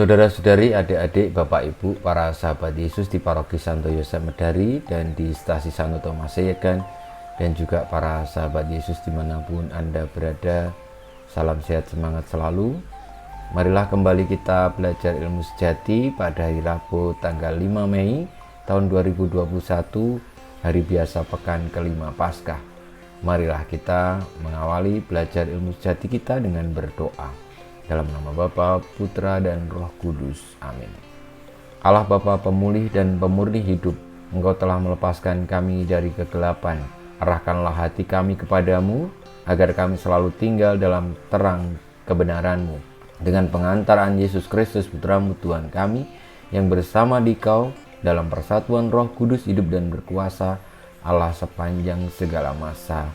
Saudara-saudari, adik-adik, Bapak Ibu, para sahabat Yesus di Paroki Santo Yosef Medari dan di Stasi Santo Thomas Yegan, dan juga para sahabat Yesus dimanapun Anda berada, salam sehat semangat selalu. Marilah kembali kita belajar ilmu sejati pada hari Rabu tanggal 5 Mei tahun 2021, hari biasa pekan kelima Paskah. Marilah kita mengawali belajar ilmu sejati kita dengan berdoa. Dalam nama Bapa, Putra, dan Roh Kudus. Amin. Allah Bapa pemulih dan pemurni hidup, Engkau telah melepaskan kami dari kegelapan. Arahkanlah hati kami kepadamu, agar kami selalu tinggal dalam terang kebenaran-Mu. Dengan pengantaran Yesus Kristus Putra-Mu Tuhan kami, yang bersama Dikau dalam persatuan Roh Kudus hidup dan berkuasa, Allah sepanjang segala masa.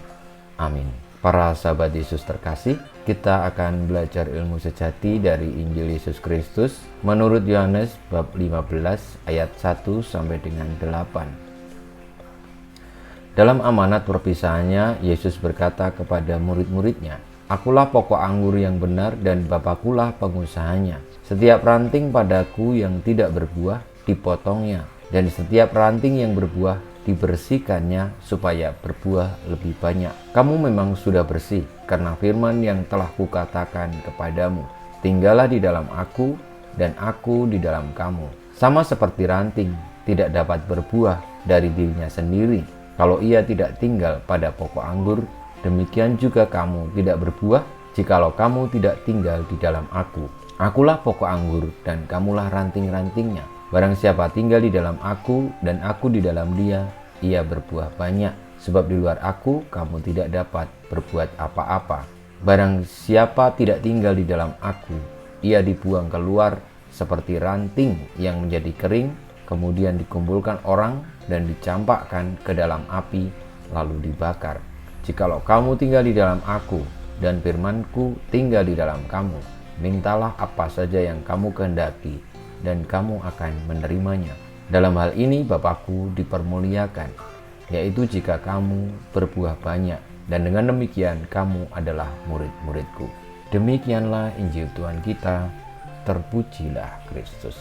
Amin. Para sahabat Yesus terkasih, kita akan belajar ilmu sejati dari Injil Yesus Kristus menurut Yohanes bab 15 ayat 1 sampai dengan 8. Dalam amanat perpisahannya, Yesus berkata kepada murid-muridnya, "Akulah pokok anggur yang benar dan Bapakulah pengusahanya. Setiap ranting padaku yang tidak berbuah dipotongnya, dan setiap ranting yang berbuah dibersihkannya supaya berbuah lebih banyak. Kamu memang sudah bersih karena firman yang telah kukatakan kepadamu. Tinggallah di dalam aku dan aku di dalam kamu. Sama seperti ranting tidak dapat berbuah dari dirinya sendiri kalau ia tidak tinggal pada pokok anggur, demikian juga kamu tidak berbuah jikalau kamu tidak tinggal di dalam aku. Akulah pokok anggur dan kamulah ranting-rantingnya. Barang siapa tinggal di dalam aku dan aku di dalam dia, ia berbuah banyak. Sebab di luar aku, kamu tidak dapat berbuat apa-apa. Barang siapa tidak tinggal di dalam aku, ia dibuang keluar seperti ranting yang menjadi kering, kemudian dikumpulkan orang dan dicampakkan ke dalam api, lalu dibakar. Jikalau kamu tinggal di dalam aku dan firmanku tinggal di dalam kamu, mintalah apa saja yang kamu kehendaki, dan kamu akan menerimanya. Dalam hal ini Bapakku dipermuliakan, yaitu jika kamu berbuah banyak, dan dengan demikian kamu adalah murid-muridku." Demikianlah Injil Tuhan kita, terpujilah Kristus.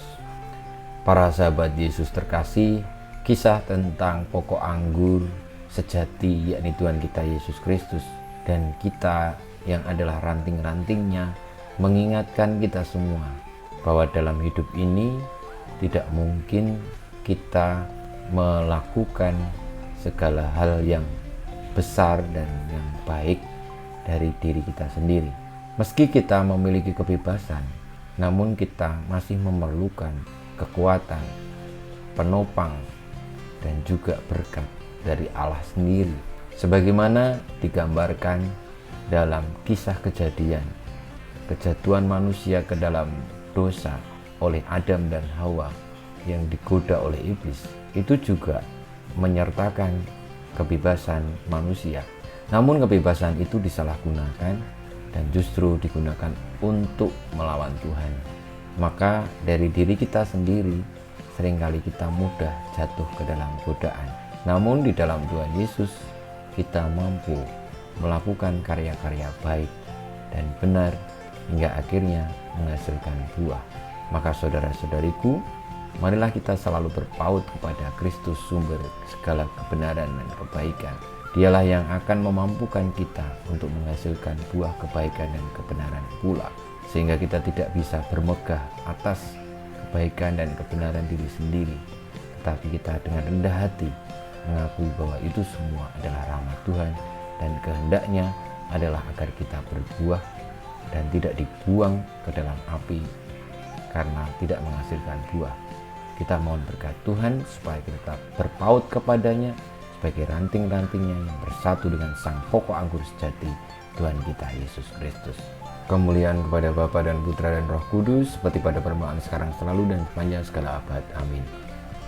Para sahabat Yesus terkasih, kisah tentang pokok anggur sejati yakni Tuhan kita Yesus Kristus dan kita yang adalah ranting-rantingnya mengingatkan kita semua bahwa dalam hidup ini tidak mungkin kita melakukan segala hal yang besar dan yang baik dari diri kita sendiri. Meski kita memiliki kebebasan, namun kita masih memerlukan kekuatan, penopang, dan juga berkat dari Allah sendiri. Sebagaimana digambarkan dalam kisah kejadian, kejatuhan manusia ke dalam dosa oleh Adam dan Hawa yang digoda oleh iblis, itu juga menyertakan kebebasan manusia. Namun kebebasan itu disalahgunakan dan justru digunakan untuk melawan Tuhan. Maka dari diri kita sendiri seringkali kita mudah jatuh ke dalam godaan. Namun di dalam Tuhan Yesus kita mampu melakukan karya-karya baik dan benar hingga akhirnya menghasilkan buah. Maka saudara-saudariku, marilah kita selalu berpaut kepada Kristus, sumber segala kebenaran dan kebaikan. Dialah yang akan memampukan kita untuk menghasilkan buah kebaikan dan kebenaran pula, sehingga kita tidak bisa bermegah atas kebaikan dan kebenaran diri sendiri, tetapi kita dengan rendah hati mengakui bahwa itu semua adalah rahmat Tuhan dan kehendaknya adalah agar kita berbuah dan tidak dibuang ke dalam api karena tidak menghasilkan buah. Kita mohon berkat Tuhan supaya kita tetap berpaut kepadanya sebagai ranting-rantingnya yang bersatu dengan sang pokok anggur sejati, Tuhan kita Yesus Kristus. Kemuliaan kepada Bapa dan Putra dan Roh Kudus, seperti pada permulaan sekarang selalu dan sepanjang segala abad. Amin.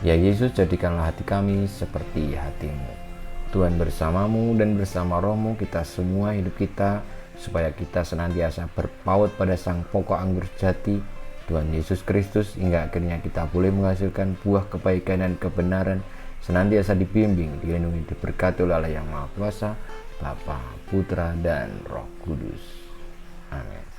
Ya Yesus, jadikanlah hati kami seperti hati-Mu. Tuhan bersamamu dan bersama rohmu kita semua hidup kita, supaya kita senantiasa berpaut pada sang pokok anggur sejati, Tuhan Yesus Kristus, hingga akhirnya kita boleh menghasilkan buah kebaikan dan kebenaran, senantiasa dibimbing, dilindungi, diberkati oleh Allah yang Maha Kuasa, Bapa, Putra, dan Roh Kudus. Amin.